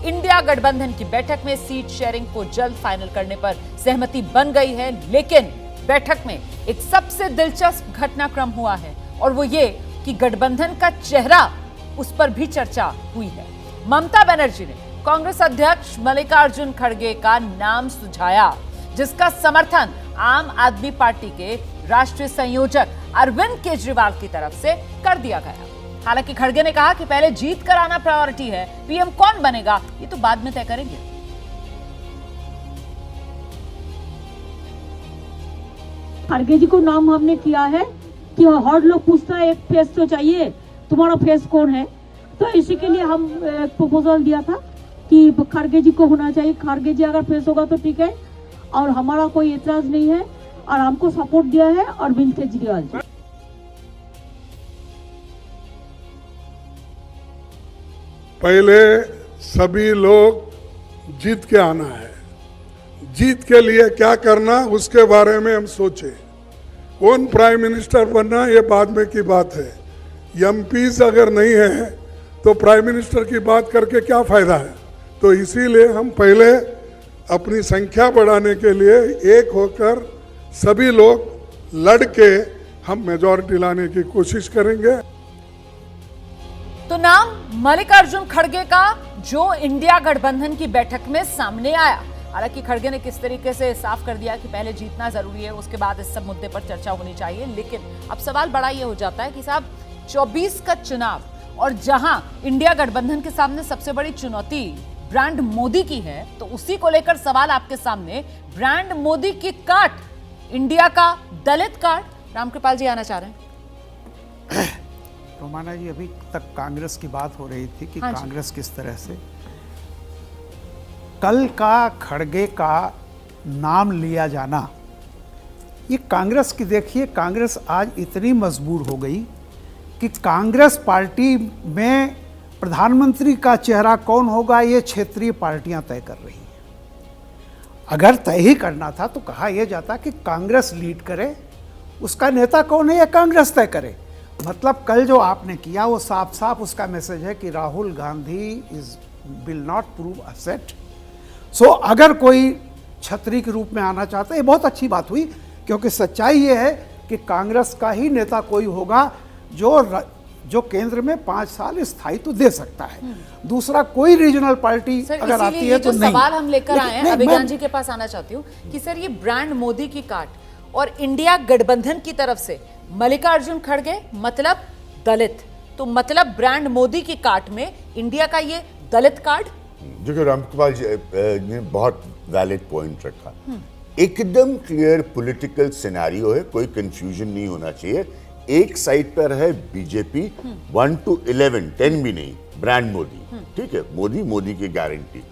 India गठबंधन की बैठक में सीट शेयरिंग को जल्द फाइनल करने पर सहमति बन गई है, लेकिन बैठक में एक सबसे दिलचस्प घटनाक्रम हुआ है और वो ये कि गठबंधन का चेहरा, उस पर भी चर्चा हुई है। ममता बनर्जी ने कांग्रेस अध्यक्ष मल्लिकार्जुन खड़गे का नाम सुझाया, जिसका समर्थन आम आदमी पार्टी के राष्ट्रीय संयोजक अरविंद केजरीवाल की तरफ से कर दिया गया। हालांकि खड़गे ने कहा कि पहले जीत कर आना प्रायोरिटी है, पीएम कौन बनेगा ये तो बाद में तय करेंगे। खड़गे जी को नाम हमने किया है कि हर लोग पूछता है एक फेस तो चाहिए, तुम्हारा फेस कौन है, तो इसी के लिए हम प्रपोजल दिया था कि खड़गे जी को होना चाहिए। खड़गे जी अगर फेस होगा तो ठीक है, और हमारा कोई एतराज नहीं है, और हमको सपोर्ट दिया है अरविंद केजरीवाल जी। पहले सभी लोग जीत के आना है, जीत के लिए क्या करना उसके बारे में हम सोचे। कौन प्राइम मिनिस्टर बनना ये बाद में की बात है। एमपीज अगर नहीं है तो प्राइम मिनिस्टर की बात करके क्या फायदा है। तो इसीलिए हम पहले अपनी संख्या बढ़ाने के लिए एक होकर सभी लोग लड़ के हम मेजॉरिटी लाने की कोशिश करेंगे। तो नाम मल्लिकार्जुन खड़गे का जो इंडिया गठबंधन की बैठक में सामने आया। हालांकि खड़गे ने किस तरीके से साफ कर दिया कि पहले जीतना जरूरी है, उसके बाद इस सब मुद्दे पर चर्चा होनी चाहिए। लेकिन अब सवाल बड़ा ये हो जाता है कि साहब 24 का चुनाव, और जहां इंडिया गठबंधन के सामने सबसे बड़ी चुनौती ब्रांड मोदी की है, तो उसी को लेकर सवाल आपके सामने। ब्रांड मोदी की काट, इंडिया का दलित कार्ड। रामकृपाल जी आना चाह रहे हैं। रोमाना जी, अभी तक कांग्रेस की बात हो रही थी कि हाँ कांग्रेस किस तरह से, कल का खड़गे का नाम लिया जाना, ये कांग्रेस की, देखिए कांग्रेस आज इतनी मजबूर हो गई कि कांग्रेस पार्टी में प्रधानमंत्री का चेहरा कौन होगा ये क्षेत्रीय पार्टियां तय कर रही हैं। अगर तय ही करना था तो कहा यह जाता कि कांग्रेस लीड करे, उसका नेता कौन है ये कांग्रेस तय करे। मतलब कल जो आपने किया वो साफ साफ उसका मैसेज है कि Rahul Gandhi is will not prove asset. So अगर कोई छतरी के रूप में आना चाहता है, ये बहुत अच्छी बात हुई, क्योंकि सच्चाई ये है कि कांग्रेस का ही नेता कोई होगा जो केंद्र में 5 साल स्थायित्व दे सकता है। दूसरा कोई रीजनल पार्टी अगर आती है तो नहीं। सवाल हम लेकर आए हैं, अभिज्ञान जी के पास आना चाहती हूँ कि सर ये ब्रांड मोदी की काट और इंडिया गठबंधन की तरफ से मल्लिकार्जुन खड़गे मतलब दलित, तो मतलब ब्रांड मोदी की काट में इंडिया का ये दलित कार्ड। जो कि रामकृपाल जी ने बहुत वैलिड पॉइंट रखा। एकदम क्लियर पॉलिटिकल सिनेरियो है, कोई कंफ्यूजन नहीं होना चाहिए। एक साइड पर है बीजेपी 1 to 11, 10 भी नहीं, ब्रांड मोदी, ठीक है, मोदी की गारंटी।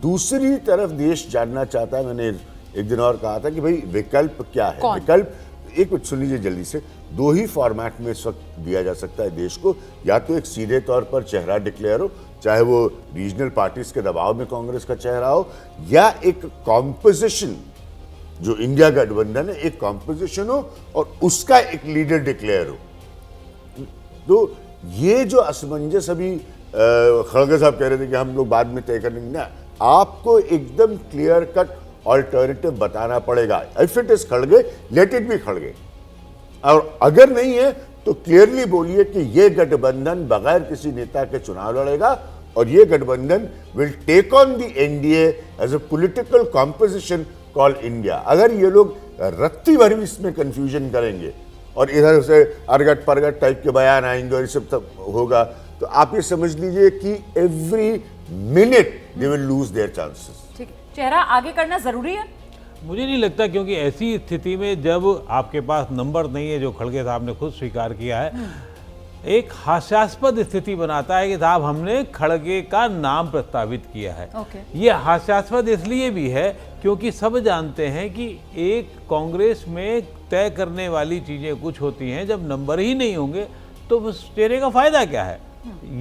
दूसरी तरफ देश जानना चाहता है, मैंने एक दिन और कहा था कि भाई विकल्प क्या है। विकल्प, एक मिनट सुन लीजिए जल्दी से, 2 ही फॉर्मेट में इस वक्त दिया जा सकता है देश को। या तो एक सीधे तौर पर चेहरा डिक्लेयर हो, चाहे वो रीजनल पार्टीज के दबाव में कांग्रेस का चेहरा हो, या एक कॉम्पोजिशन, जो इंडिया गठबंधन है एक कॉम्पोजिशन हो और उसका एक लीडर डिक्लेयर हो। तो ये जो असमंजस अभी खड़गे साहब कह रहे थे कि हम लोग बाद में तय करेंगे, ना, आपको एकदम क्लियर कट ऑल्टरनेटिव बताना पड़ेगा। इफ इट इज खड़गे, लेट इट बी खड़गे, और अगर नहीं है तो क्लियरली बोलिए कि ये गठबंधन बगैर किसी नेता के चुनाव लड़ेगा और ये गठबंधन will take on the NDA as a political composition call India. अगर ये लोग रत्ती भर भी इसमें कंफ्यूजन करेंगे और इधर से अरगट परगट टाइप के बयान आएंगे और ये सब होगा, तो आप ये समझ लीजिए कि every minute they will lose their chances. ठीक, चेहरा आगे करना जरूरी है। मुझे नहीं लगता, क्योंकि ऐसी स्थिति में जब आपके पास नंबर नहीं है, जो खड़गे साहब ने खुद स्वीकार किया है, एक हास्यास्पद स्थिति बनाता है कि साहब हमने खड़गे का नाम प्रस्तावित किया है। ये हास्यास्पद इसलिए भी है क्योंकि सब जानते हैं कि एक कांग्रेस में तय करने वाली चीजें कुछ होती हैं, जब नंबर ही नहीं होंगे तो उस चेहरे का फायदा क्या है।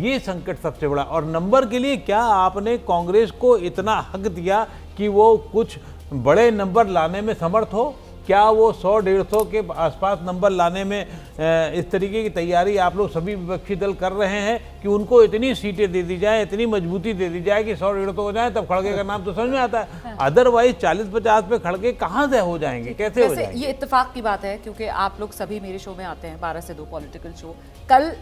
ये संकट सबसे बड़ा। और नंबर के लिए क्या आपने कांग्रेस को इतना हक दिया कि वो कुछ बड़े नंबर लाने में समर्थ हो? क्या वो 100-150 के आसपास नंबर लाने में इस तरीके की तैयारी आप लोग सभी विपक्षी दल कर रहे हैं कि उनको इतनी सीटें दे दी जाए, इतनी मजबूती दे दी जाए कि 100-150 हो जाए, तब खड़गे का नाम तो समझ में आता है। अदरवाइज 40-50 पे खड़गे कहाँ से हो जाएंगे, कैसे हो वैसे जाएंगे? ये इत्तेफाक की बात है क्योंकि आप लोग सभी मेरे शो में आते हैं 12 से 2 पॉलिटिकल शो। कल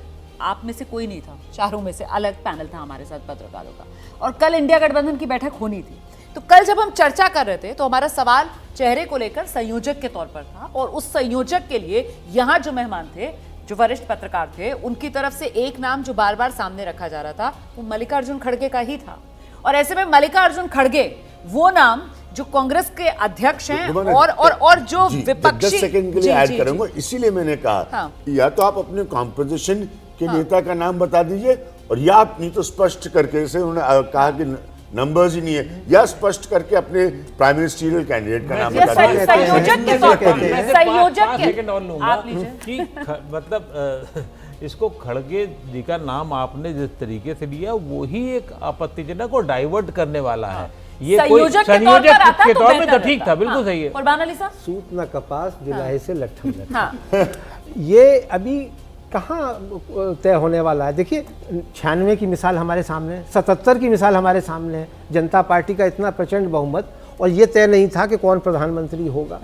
आप में से कोई नहीं था, चारों में से अलग पैनल था हमारे साथ पत्रकारों का, और कल इंडिया गठबंधन की बैठक होनी थी। तो कल जब हम चर्चा कर रहे थे तो हमारा सवाल चेहरे को लेकर संयोजक के तौर पर था, और उस संयोजक के लिए यहाँ जो मेहमान थे, जो वरिष्ठ पत्रकार थे, उनकी तरफ से एक नाम जो बार बार सामने रखा जा रहा था वो मल्लिकार्जुन खड़गे का ही था। और ऐसे में मल्लिकार्जुन खड़गे वो नाम जो कांग्रेस के अध्यक्ष हैं और जो विपक्षी, 10 सेकंड के लिए ऐड करूंगा, इसीलिए मैंने कहा हाँ। कि या तो आप अपने कॉम्पोजिशन के नेता का नाम बता दीजिए, और या आप नहीं तो स्पष्ट करके, जैसे उन्होंने कहा कि नंबर्स ही नहीं है, या स्पष्ट करके अपने प्राइम मिनिस्ट्रियल कैंडिडेट का नाम बता दीजिए। संयोजक के तौर पर, संयोजक के सेकंड और लूंगा आप लीजिए कि मतलब इसको खड़गे जी का नाम आपने जिस तरीके से लिया वही एक आपत्तिजनक और डाइवर्ट करने वाला है। ये कोई संयोजक के तौर पे तो ठीक था, बिल्कुल सही है। कुर्बान अली साहब, सूत न कपास जुलाई से लट्ठम लट्ठम। हाँ ये अभी कहाँ तय होने वाला है? देखिए 96 की मिसाल हमारे सामने है, 77 की मिसाल हमारे सामने है। जनता पार्टी का इतना प्रचंड बहुमत, और ये तय नहीं था कि कौन प्रधानमंत्री होगा।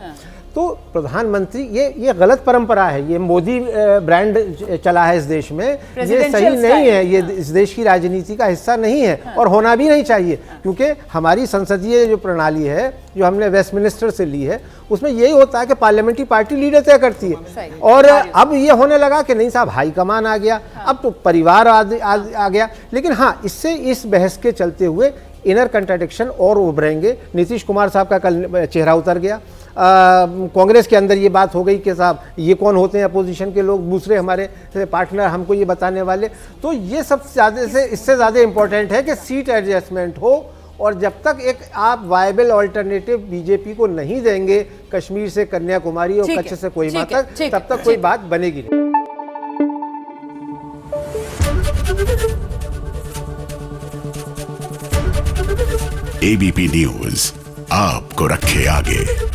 तो प्रधानमंत्री, ये गलत परंपरा है, ये मोदी ब्रांड चला है इस देश में, ये सही नहीं है, ये इस देश की राजनीति का हिस्सा नहीं है, और होना भी नहीं चाहिए। क्योंकि हमारी संसदीय जो प्रणाली है, जो हमने वेस्टमिनिस्टर से ली है, उसमें यही होता है कि पार्लियामेंट्री पार्टी लीडर तय करती है। और अब ये होने लगा कि नहीं साहब, हाईकमान आ गया, अब तो परिवार आ गया। लेकिन हाँ, इससे इस बहस के चलते हुए इनर कंट्राडिक्शन और उभरेंगे। नीतीश कुमार साहब का कल चेहरा उतर गया। कांग्रेस के अंदर ये बात हो गई कि साहब ये कौन होते हैं अपोजिशन के लोग, दूसरे हमारे पार्टनर हमको ये बताने वाले। तो ये सब ज़्यादा से, इससे ज़्यादा इम्पोर्टेंट है कि सीट एडजस्टमेंट हो, और जब तक एक आप वायबल ऑल्टरनेटिव बीजेपी को नहीं देंगे कश्मीर से कन्याकुमारी और कच्छ से कोहिमा तक, तब तक कोई बात बनेगी नहीं। एबीपी न्यूज आपको रखे आगे।